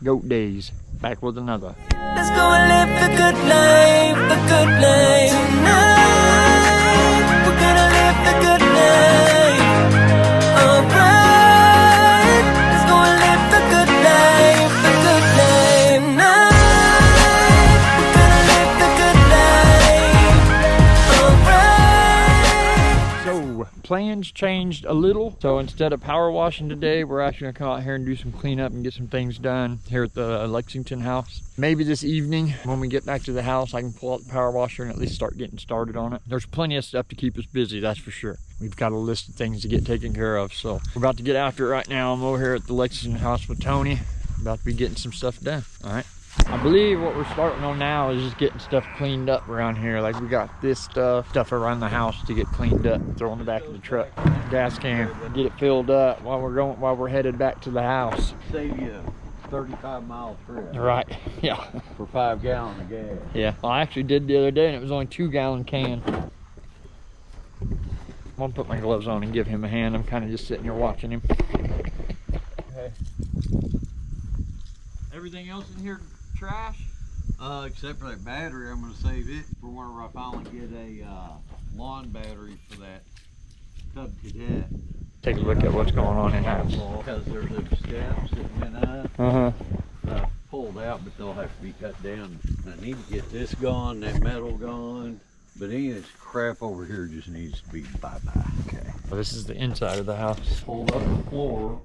Goat Days. Back with another. Let's go and live the good life, the good life. Tonight, we're gonna live the good life. Alright, let's go and live the good life, the good life. Tonight, we're gonna live the good life. Alright. So, plans changed a little. So instead of power washing today, we're actually gonna come out here and do some cleanup and get some things done here at the Lexington house. Maybe this evening, when we get back to the house, I can pull out the power washer and at least start getting started on it. There's plenty of stuff to keep us busy, that's for sure. We've got a list of things to get taken care of. So we're about to get after it right now. I'm over here at the Lexington house with Tony. About to be getting some stuff done, all right? I believe what we're starting on now is just getting stuff cleaned up around here. Like we got this stuff around the house to get cleaned up, throw in the back of the truck. Gas can, get it filled up while we're headed back to the house. Save you a 35-mile trip. Right, yeah. For 5 gallons of gas. Yeah, well, I actually did the other day and it was only 2-gallon can. I'm gonna put my gloves on and give him a hand. I'm kind of just sitting here watching him. Okay. Everything else in here trash? Except for that battery, I'm gonna save it for whenever I finally get a lawn battery for that Cub Cadet. Take a look at what's going on in house. Because there's those steps that went up. Pulled out, but they'll have to be cut down. I need to get this gone, that metal gone. But any of this crap over here just needs to be bye-bye. Okay. Well, this is the inside of the house. Pulled up the floor.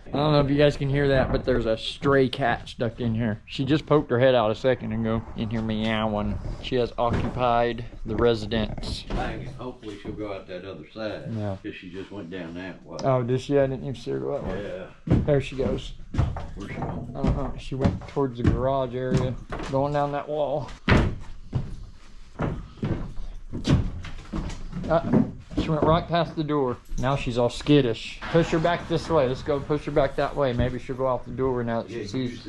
I don't know if you guys can hear that, but there's a stray cat stuck in here. She just poked her head out a second ago in here meowing. She has occupied the residence. Dang it. Hopefully she'll go out that other side. Yeah. Because she just went down that way. Oh, did she? I didn't even see her go that way. Yeah. There she goes. Where's she going? She went towards the garage area, going down that wall. She went right past the door. Now she's all skittish. Push her back this way. Let's go push her back that way. Maybe she'll go out the door now that she sees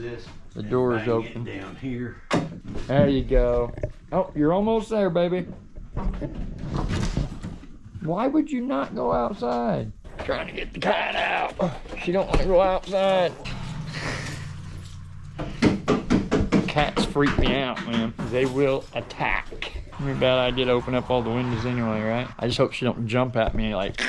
the door is open. Down here. There you go. Oh, you're almost there, baby. Why would you not go outside? Trying to get the cat out. She don't want to go outside. Cats freak me out, man. They will attack. I bet I did open up all the windows anyway, right? I just hope she don't jump at me like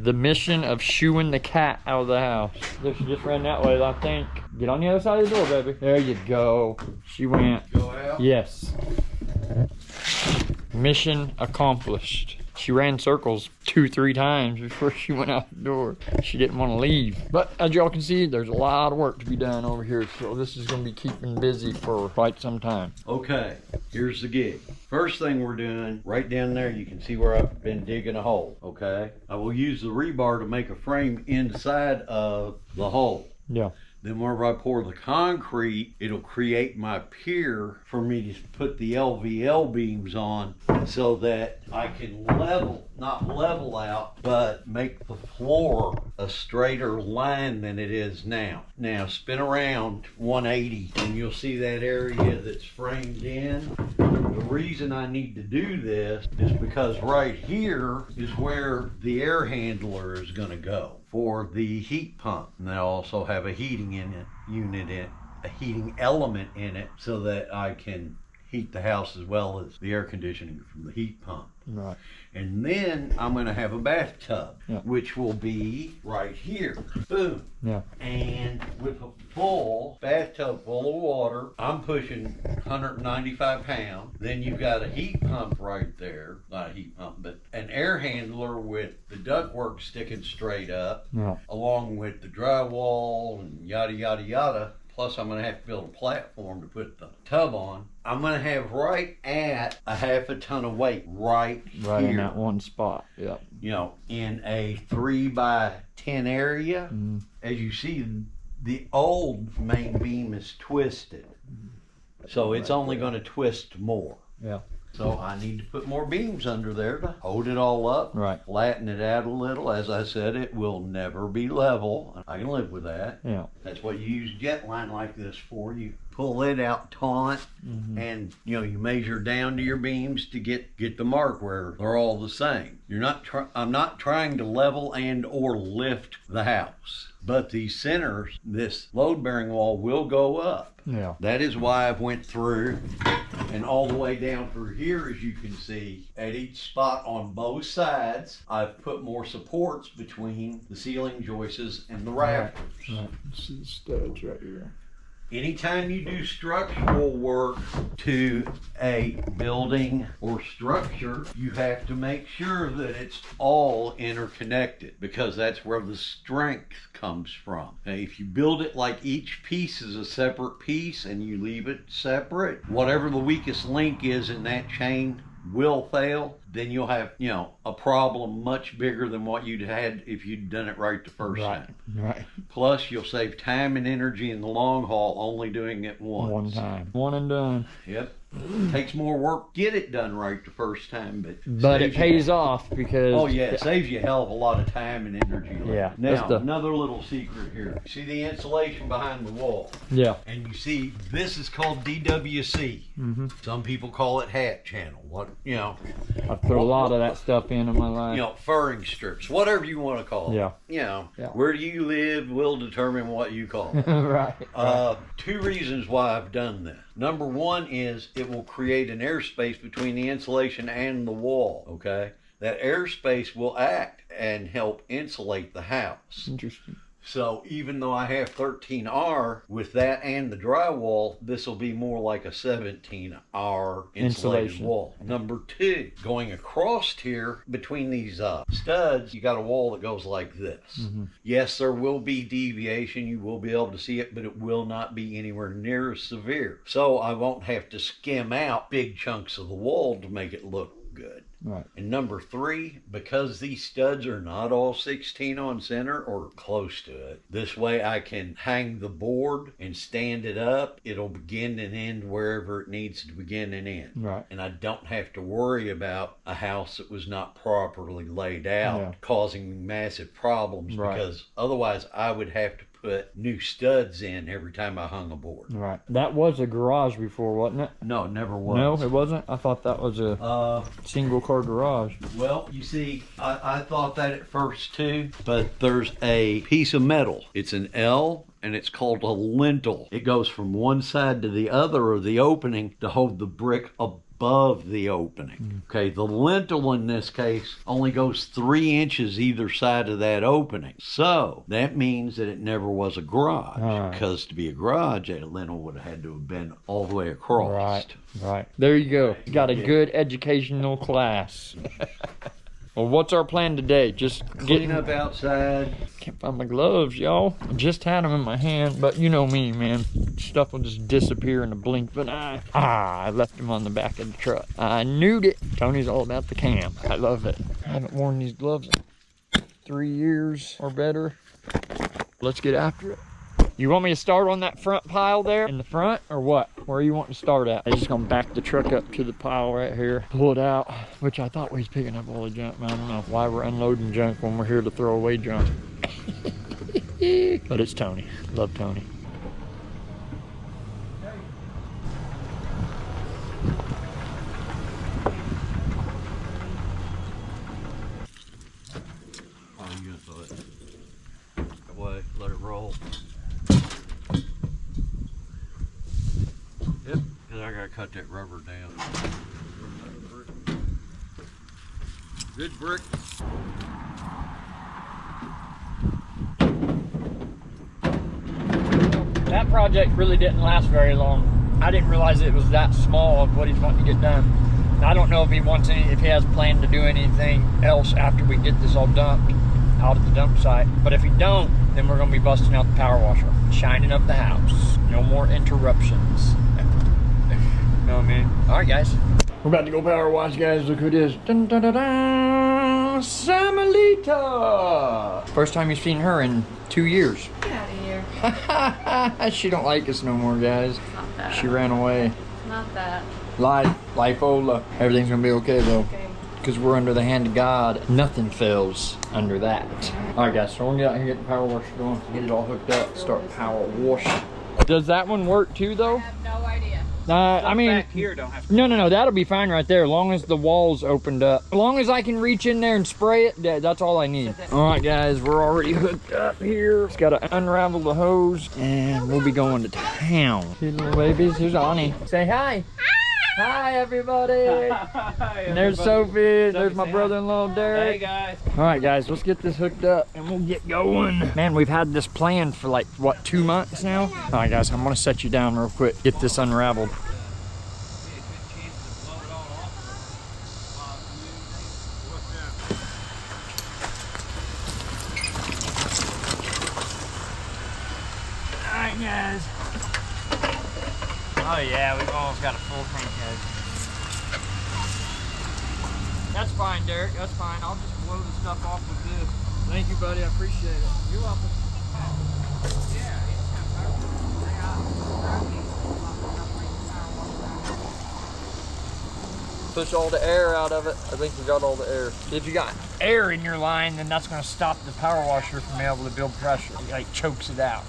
the mission of shooing the cat out of the house. There, she just ran that way, I think. Get on the other side of the door, baby. There you go. She went. Go out? Yes. Mission accomplished. She ran circles 2-3 times before she went out the door. She didn't want to leave. But as y'all can see, there's a lot of work to be done over here. So this is going to be keeping busy for quite some time. Okay, here's the gig. First thing we're doing, right down there, you can see where I've been digging a hole, okay? I will use the rebar to make a frame inside of the hole. Yeah. Then whenever I pour the concrete, it'll create my pier for me to put the LVL beams on so that I can not level out, but make the floor a straighter line than it is now. Now spin around 180 and you'll see that area that's framed in. The reason I need to do this is because right here is where the air handler is going to go for the heat pump. And they'll also have a heating unit in it, a heating element in it, so that I can heat the house as well as the air conditioning from the heat pump. Right. And then I'm going to have a bathtub, Yeah. which will be right here. Boom. Yeah. And with a full bathtub full of water, I'm pushing 195 pounds. Then you've got a heat pump right there. Not a heat pump, but an air handler with the ductwork sticking straight up, Yeah. along with the drywall and yada, yada, yada. Plus, I'm going to have to build a platform to put the tub on. I'm going to have right at a half a ton of weight right Right here. in that one spot. Yeah. You know, in a 3x10 area. Mm. As you see, the old main beam is twisted. So it's only going to twist more. Yeah. So I need to put more beams under there to hold it all up, Right. flatten it out a little. As I said, it will never be level. I can live with that. Yeah. That's what you use jet line like this for. You pull it out taut, and you measure down to your beams to get the mark where they're all the same. I'm not trying to level and or lift the house, but these centers, this load bearing wall will go up. Yeah. That is why I've went through and all the way down through here, as you can see, at each spot on both sides, I've put more supports between the ceiling joists and the rafters. Right. See the studs right here. Anytime you do structural work to a building or structure, you have to make sure that it's all interconnected, because that's where the strength comes from. Now, if you build it like each piece is a separate piece and you leave it separate, whatever the weakest link is in that chain will fail, then you'll have, a problem much bigger than what you'd had if you'd done it right the first time. Right. Plus, you'll save time and energy in the long haul only doing it once. One time. One and done. Yep. Takes more work to get it done right the first time, but it pays off because... Oh, yeah. It saves you a hell of a lot of time and energy. Yeah. Now, another little secret here. See the insulation behind the wall? Yeah. And you see, this is called DWC. Some people call it hat channel. I've put a lot of that stuff in my life. Furring strips, whatever you want to call it. Yeah. Where you live will determine what you call it. Right. Two reasons why I've done this. Number one is it will create an airspace between the insulation and the wall, okay? That airspace will act and help insulate the house. Interesting. So even though I have 13R with that and the drywall, this will be more like a 17R insulated wall. Number two, going across here between these studs, you got a wall that goes like this. Yes, there will be deviation. You will be able to see it, but it will not be anywhere near as severe. So I won't have to skim out big chunks of the wall to make it look good. Right. And number three, because these studs are not all 16 on center or close to it, this way I can hang the board and stand it up. It'll begin and end wherever it needs to begin and end. Right. And I don't have to worry about a house that was not properly laid out causing massive problems, because otherwise I would have to put new studs in every time I hung a board. Right. That was a garage before, wasn't it? No, it never was. No, it wasn't? I thought that was a single car garage. Well, you see, I thought that at first too, but there's a piece of metal. It's an L, and it's called a lintel. It goes from one side to the other of the opening to hold the brick above the opening. Okay, the lintel in this case only goes 3 inches either side of that opening. So that means that it never was a garage, because to be a garage, that lintel would have had to have been all the way across. Right. There you go. You got a good educational class. Well, what's our plan today? Just Clean up outside. Can't find my gloves, y'all. I just had them in my hand, but you know me, man. Stuff will just disappear in a blink of an eye. I left them on the back of the truck. I knew it. Tony's all about the cam. I love it. I haven't worn these gloves in 3 years or better. Let's get after it. You want me to start on that front pile there in the front, or what? Where are you wanting to start at? I'm just gonna back the truck up to the pile right here, pull it out, which I thought we was picking up all the junk, man. I don't know why we're unloading junk when we're here to throw away junk. But it's Tony. Love Tony. Oh, you gonna throw it that way, let it roll. Yep, because I gotta cut that rubber down. Good brick. That project really didn't last very long. I didn't realize it was that small of what he's wanting to get done. I don't know if he wants if he has planned to do anything else after we get this all dumped out at the dump site. But if he don't, then we're gonna be busting out the power washer, shining up the house. No more interruptions. Know what I mean? All right, guys. We're about to go power wash, guys. Look who it is. Dun, dun, dun, dun. Samalita. First time you've seen her in 2 years. Get out of here. She don't like us no more, guys. Not that. She ran away. Not that. Lifola. Everything's gonna be okay though. Okay. Because we're under the hand of God. Nothing fails under that. Alright guys, so we're gonna get out here and get the power washer going. Get it all hooked up, start power washing. Does that one work too though? I have no idea. I mean, back here don't have to. no, that'll be fine right there, as long as the wall's opened up. As long as I can reach in there and spray it, that's all I need. All right, guys, we're already hooked up here. Just gotta unravel the hose, and we'll be going to town. Hey, little babies, here's Ani. Say hi. Hi, everybody. And there's Sophie. There's my brother-in-law, Derek. Hey guys. All right, guys, let's get this hooked up and we'll get going. Man, we've had this planned for like, what, 2 months now? All right, guys, I'm gonna set you down real quick, get this unraveled. All right, guys. Oh yeah, we've almost got a full tank, guys. That's fine, Derek. That's fine. I'll just blow the stuff off with this. Thank you, buddy. I appreciate it. You're welcome. Push all the air out of it. I think we got all the air. If you got air in your line, then that's going to stop the power washer from being able to build pressure. It like chokes it out.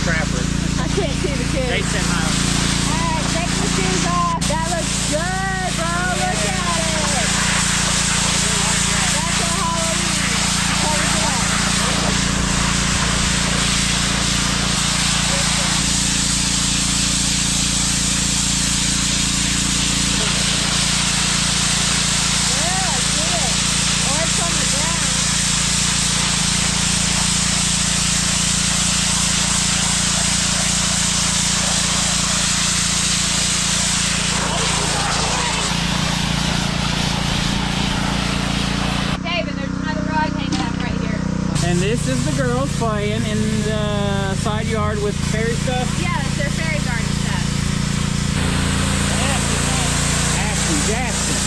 I can't see the kids. They said hi. Alright, take the shoes off. That looks good, bro. Look at it. That's a Halloween. Covers it up. Yeah, I see it. Or it's on the ground. David, there's another rug hanging up right here. And this is the girls playing in the side yard with fairy stuff. Yeah, it's their fairy garden stuff. Ashley Jackson.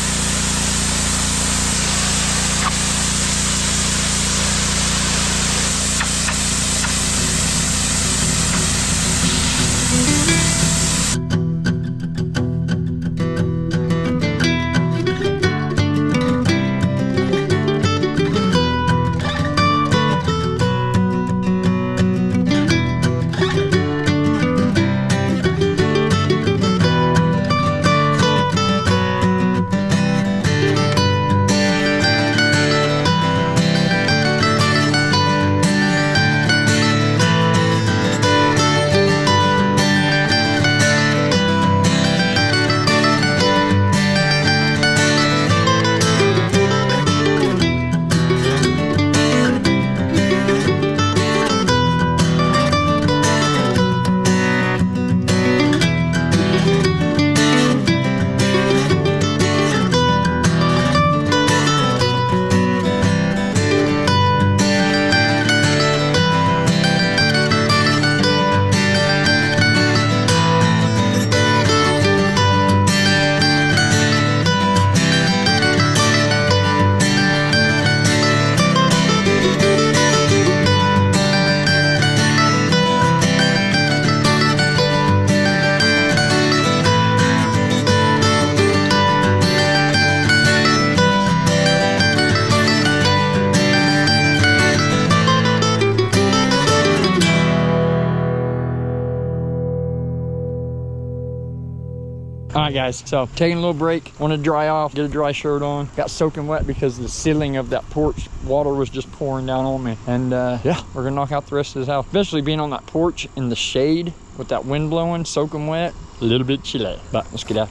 All right, guys, so taking a little break, want to dry off, get a dry shirt on. Got soaking wet because the ceiling of that porch water was just pouring down on me. And yeah, we're gonna knock out the rest of this house. Especially being on that porch in the shade with that wind blowing, soaking wet, a little bit chilly, but let's get out.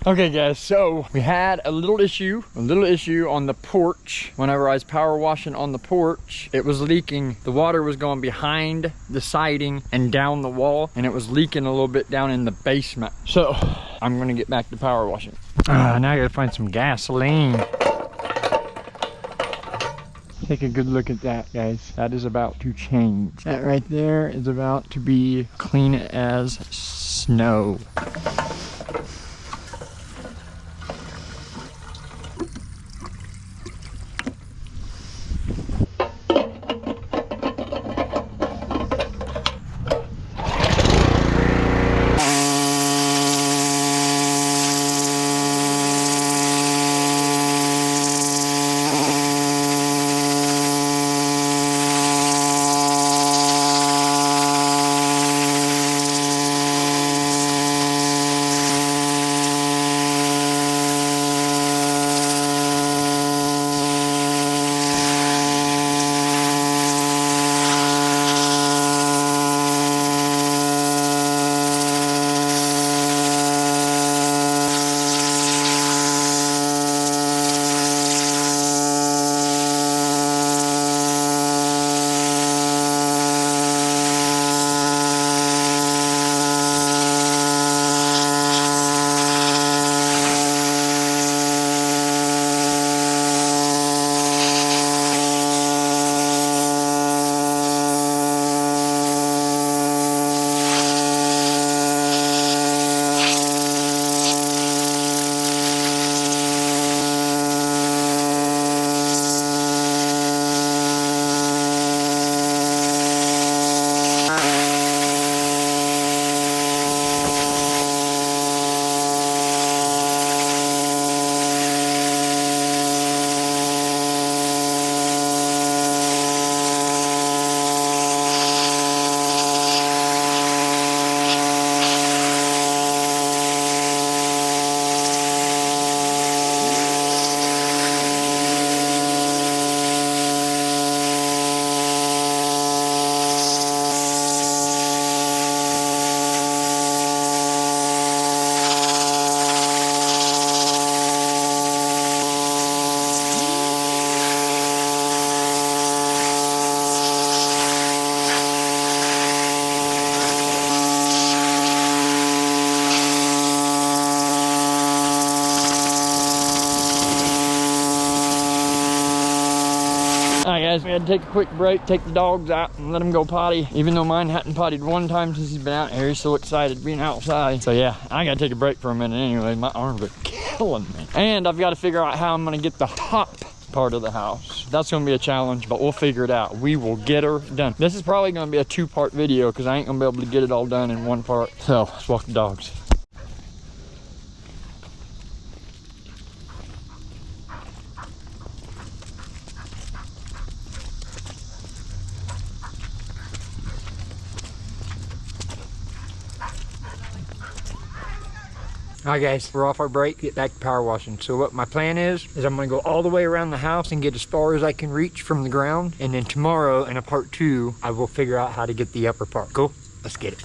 Okay guys, so we had a little issue on the porch. Whenever I was power washing on the porch, it was leaking. The water was going behind the siding and down the wall, and it was leaking a little bit down in the basement. So I'm gonna get back to power washing. Now I gotta find some gasoline. Take a good look at that, guys. That is about to change. That right there is about to be clean as snow. Alright guys, we had to take a quick break, take the dogs out and let them go potty. Even though mine hadn't pottied one time since he's been out here, he's so excited being outside. So yeah, I gotta take a break for a minute anyway. My arms are killing me. And I've got to figure out how I'm gonna get the top part of the house. That's gonna be a challenge, but we'll figure it out. We will get her done. This is probably gonna be a 2-part video because I ain't gonna be able to get it all done in one part. So let's walk the dogs. Alright guys, we're off our break, get back to power washing. So what my plan is I'm gonna go all the way around the house and get as far as I can reach from the ground. And then tomorrow in a part 2, I will figure out how to get the upper part. Cool? Let's get it.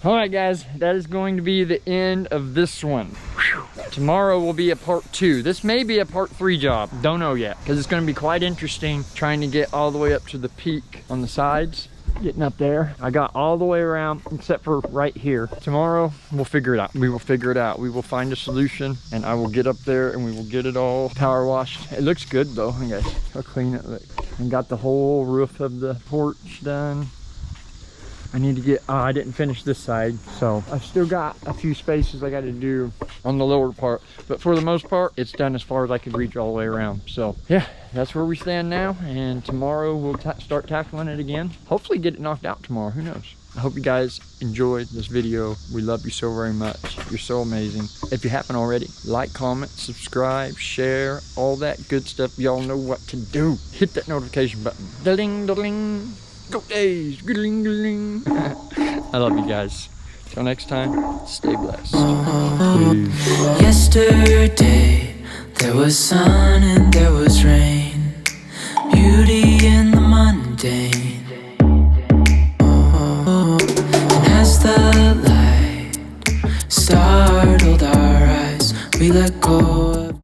All right, guys, that is going to be the end of this one. Whew. Tomorrow will be a part 2. This may be a part 3 job. Don't know yet, because it's going to be quite interesting trying to get all the way up to the peak on the sides. Getting up there. I got all the way around except for right here. Tomorrow, we'll figure it out. We will figure it out. We will find a solution, and I will get up there and we will get it all power washed. It looks good though, I guess. How clean it looks. And got the whole roof of the porch done. I need to get, I didn't finish this side, so I've still got a few spaces I got to do on the lower part, but for the most part, it's done as far as I could reach all the way around. So yeah, that's where we stand now, and tomorrow we'll start tackling it again. Hopefully get it knocked out tomorrow, who knows? I hope you guys enjoyed this video. We love you so very much. You're so amazing. If you haven't already, like, comment, subscribe, share, all that good stuff. Y'all know what to do. Hit that notification button. Da-ding, da-ding. Go days, good-ling, good-ling. I love you guys. Till next time, stay blessed. Peace. Yesterday there was sun and there was